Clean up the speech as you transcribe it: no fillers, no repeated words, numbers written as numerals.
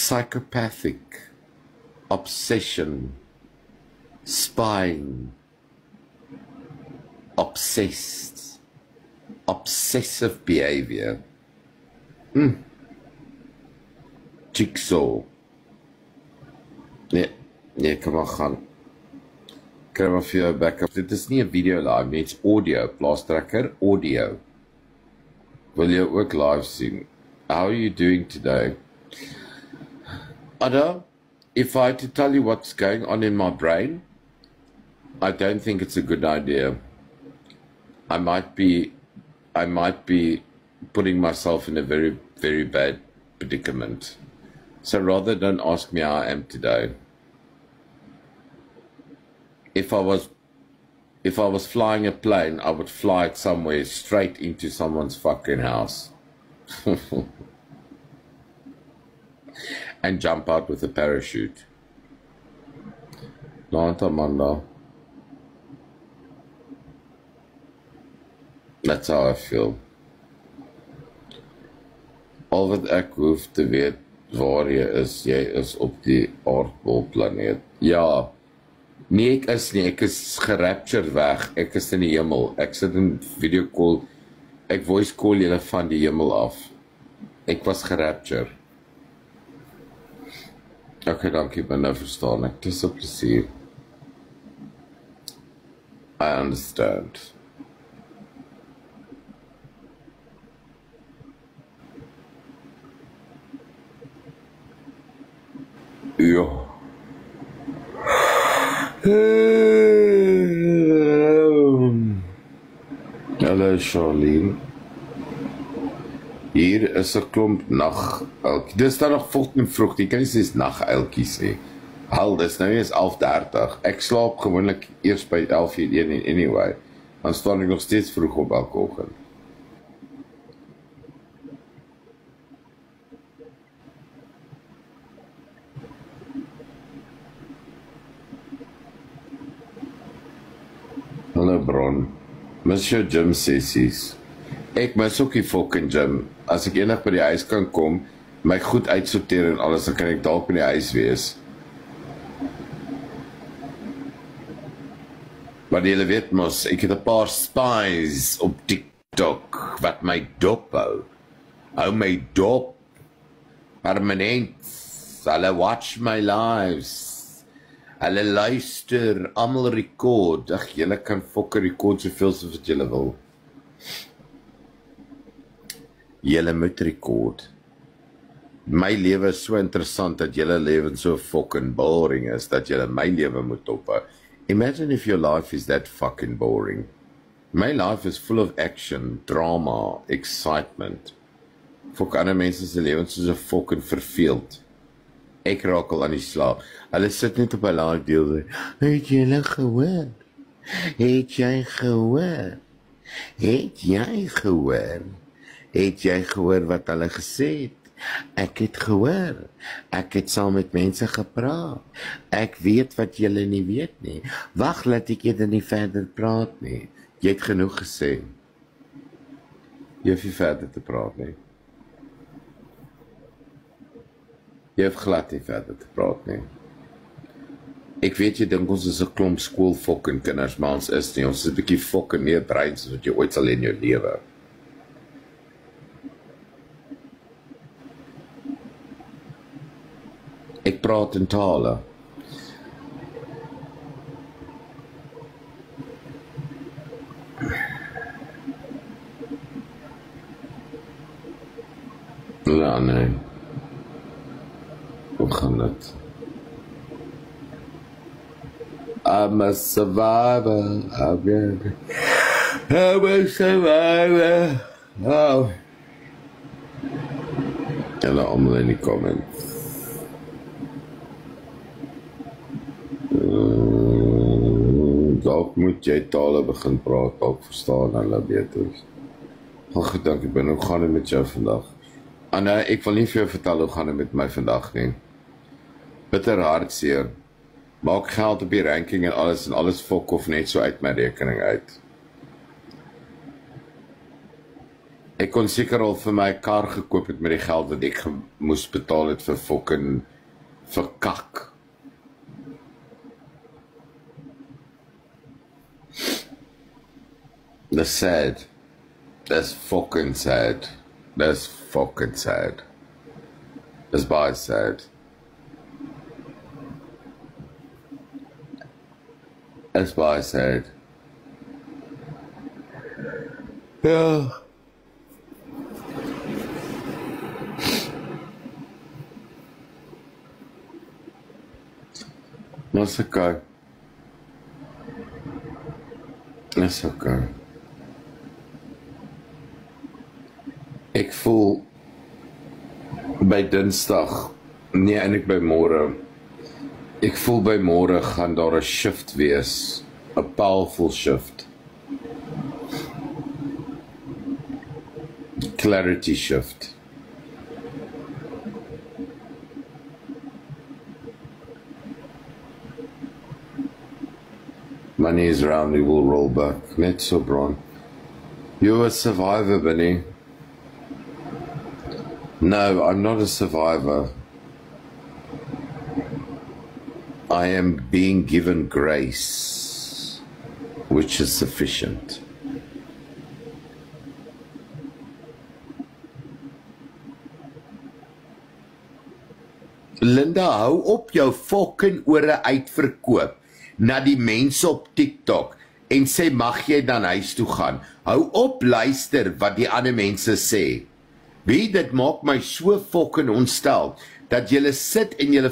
psychopathic obsession, spying, obsessive behavior. Jigsaw. Nee, kom maar gaan. Kry maar vir jou backup. Dit is nie 'n video live nie, it's audio. Plaastrekker, audio. Wil jy ook live sien? How are you doing today? Ada, if I had to tell you what's going on in my brain, I don't think it's a good idea. I might be putting myself in a very, very bad predicament. So rather don't ask me how I am today. If I was flying a plane, I would fly it somewhere straight into someone's fucking house. And jump out with a parachute. Not Amanda. That's how I feel. Al wat ek hoef te weet waar jy is op die aardbolplaneet. Ja, nee ek is nie, ek is geraptured weg, ek is in die hemel, ek sit in video call, ek voice call julle van die hemel af. Ek was geraptured. Okay, dankie, ben nou verstaan ek, dis 'n plesier. I understand. Ja. Hallo Charlene. Hier is 'n klomp naguiltjies. Dis dan nog fucking vroeg, jy kan nie sê dis naguiltjies nie. Hal, dis nou eens 11:30. Ek slaap gewoonlik eers by 11:01 anyway. Dan staan ek nog steeds vroeg op elke oggend. Hallo Bron, mis jou gym sessies. Ek mis ook die fucking gym. As ek eendag by die huis kan kom, my goed uitsorteer en alles, dan kan ek dalk by die huis wees. Maar julle weet mos, ek het 'n paar spies op TikTok wat my dop hou. Hou my dop. Permanent. Hulle watch my lives. Hulle luister, almal rekord. Ag, julle kan fokke rekord soveel soos wat julle wil. Julle moet rekord. My lewe is so interessant dat julle lewe so fucking boring is dat julle my lewe moet ophou. Imagine if your life is that fucking boring. My life is full of action, drama, excitement. Fok ander mense se lewens soos 'n fucking verveeld. Ek raak al aan die slaap. Hulle sit net op 'n live deel. Het jy gehoor? Het jy gehoor? Het jy gehoor? Het jy gehoor wat hulle gesê het? Ek het gehoor. Ek het saam met mense gepraat. Ek weet wat julle nie weet nie. Wag, laat ek eerder nie verder praat nie. Jy het genoeg gesê. Jy hoef nie verder te praat nie. Jy hoef glad nie verder te praat nie. Ek weet jy dink ons is 'n klomp skoolfokken kinders, maar ons is nie. Ons is 'n bietjie fokken meer breins as wat jy ooit sal in jou lewe. Ek praat in tale. Ja, nee. Hoe gaan dit? I'm a survivor. I'm a survivor. Oh. Julle allemaal in die comments. Dalk moet jy tale begin praat, dalk verstaan hulle beter. Ag, dankie Ben, hoe gaan dit met jou vandag? Anna, ek wil nie vir jou vertel hoe gaan dit met my vandag nie. Bitter hartseer. Maak geld op die ranking en alles fok of net so uit my rekening uit. Ek kon seker al vir my kar gekoop het met die geld wat ek moes betaal het vir fucking vir kak. That's sad. That's fucking sad. That's fucking sad. That's baie sad. That's baie sad. Ja. That's okay. That's okay. Ek voel by Dinsdag, nee eintlik by môre. Ek voel by môre gaan daar 'n shift wees, 'n powerful shift. Clarity shift. Money is around, we will roll back. Net so, Bron. You're a survivor, Benny. No, I'm not a survivor. I am being given grace, which is sufficient. Linda, hou op jou fucking ore uitverkoop na die mense op TikTok en sê mag jy dan huis toe gaan. Hou op luister wat die ander mense sê. Wie, dit maak my so fucking ontstel dat julle sit en julle